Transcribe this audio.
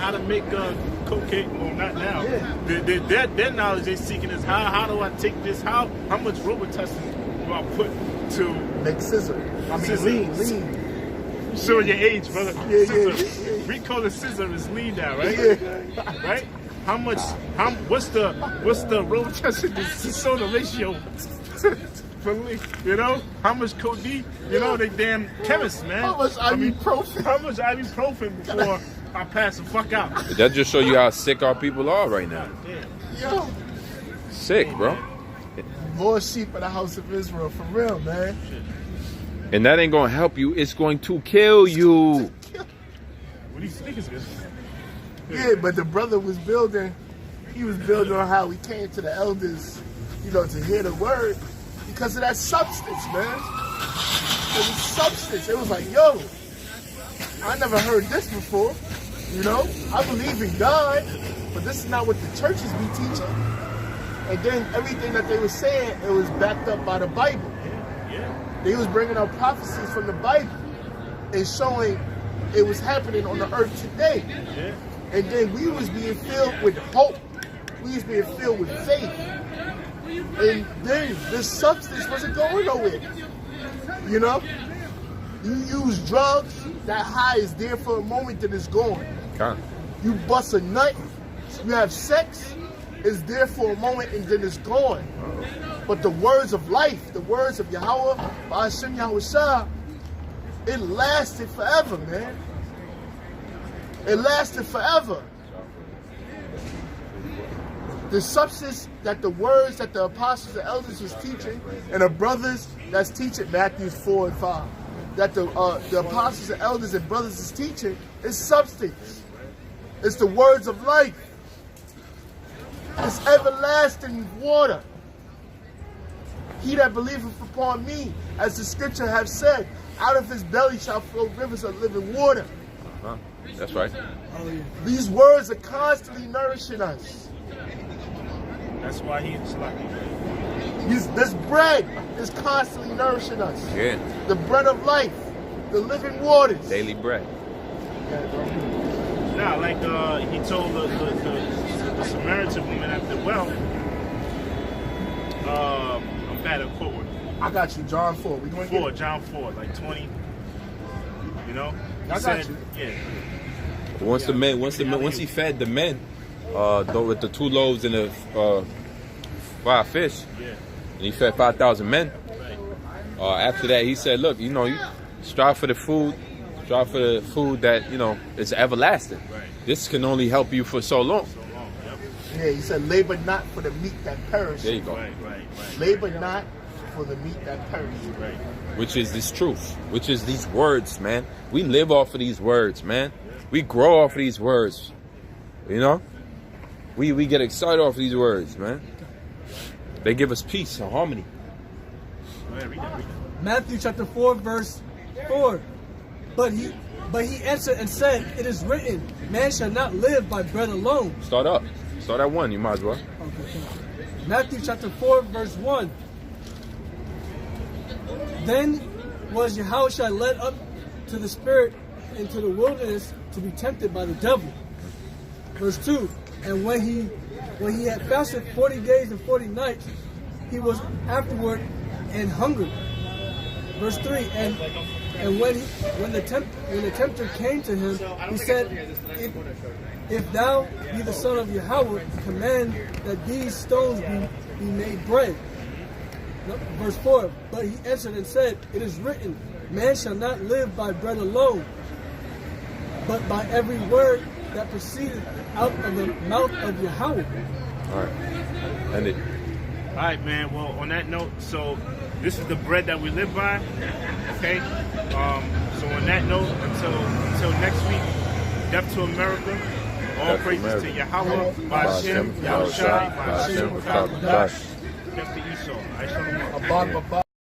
how to make cocaine. Well, not now. Yeah. Their knowledge they're seeking is how do I take this? How much Robitussin do I put to make scissor? I mean, scissor. lean. Showing your age, brother. Yeah. We call it scissor is lean now, right? Yeah. Right? What's the Robitussin to soda ratio? For lean, you know? How much codeine? You know, they damn chemists, man. How much ibuprofen? How much ibuprofen before I pass the fuck out? That just show you how sick our people are right now. Yo. Sick, bro. More sheep in the house of Israel, for real, man. And that ain't gonna help you. It's going to kill you. What do you think is good? Yeah, but the brother was building. He was building on how he came to the elders, you know, to hear the word because of that substance, man. It was substance. It was like, yo, I never heard this before. You know, I believe in God, but this is not what the churches be teaching. And then everything that they were saying, it was backed up by the Bible. They was bringing up prophecies from the Bible and showing it was happening on the earth today. And then we was being filled with hope. We was being filled with faith. And then this substance wasn't going nowhere. You know? You use drugs, that high is there for a moment, then it's gone. You bust a nut, you have sex, it's there for a moment and then it's gone. But the words of life, the words of Yahweh, Ba'ashem Yahushua, it lasted forever, man. It lasted forever. The substance that the words that the apostles and elders was teaching, and the brothers that's teaching, Matthew 4 and 5, that the apostles and elders and brothers is teaching, is substance. It's the words of life. It's everlasting water. He that believeth upon me, as the scripture have said, out of his belly shall flow rivers of living water. That's right. These words are constantly nourishing us. That's why he's like This bread is constantly nourishing us. Yeah. The bread of life, the living waters. Daily bread. Nah, like he told the Samaritan woman at the well. I'm bad at quote. I got you, John 4. We going 4, John 4, like 20. You know? I got you. Yeah. Once he fed the men, with the 2 loaves and the 5 fish, and he fed 5,000 men. After that, he said, "Look, you know, you strive for the food that is everlasting. This can only help you for so long." Yeah, he said, labor not for the meat that perishes. There you go. Right. Labor not for the meat that perishes. Right. Which is this truth, which is these words, man. We live off of these words, man. We grow off of these words. You know? We get excited off of these words, man. They give us peace and harmony. Matthew chapter 4, verse 4. But he answered and said, it is written, man shall not live by bread alone. Start at 1, you might as well. Okay. Matthew chapter 4, verse 1. Then was Yahushua led up to the Spirit into the wilderness to be tempted by the devil. Verse 2. And when he had fasted 40 days and 40 nights, he was afterward and hungered. Verse 3. And when the tempter came to him, he said, if thou be the Son of Yahweh, command that these stones be made bread. Verse 4, but he answered and said, it is written, man shall not live by bread alone, but by every word that proceedeth out of the mouth of Yahweh. All right. End it. All right, man. Well, on that note, so this is the bread that we live by. Okay. So on that note, until next week, death to America. All praises to Yahweh, Ba'ashem, Yahushua, Ba'ashem, Death to Esau.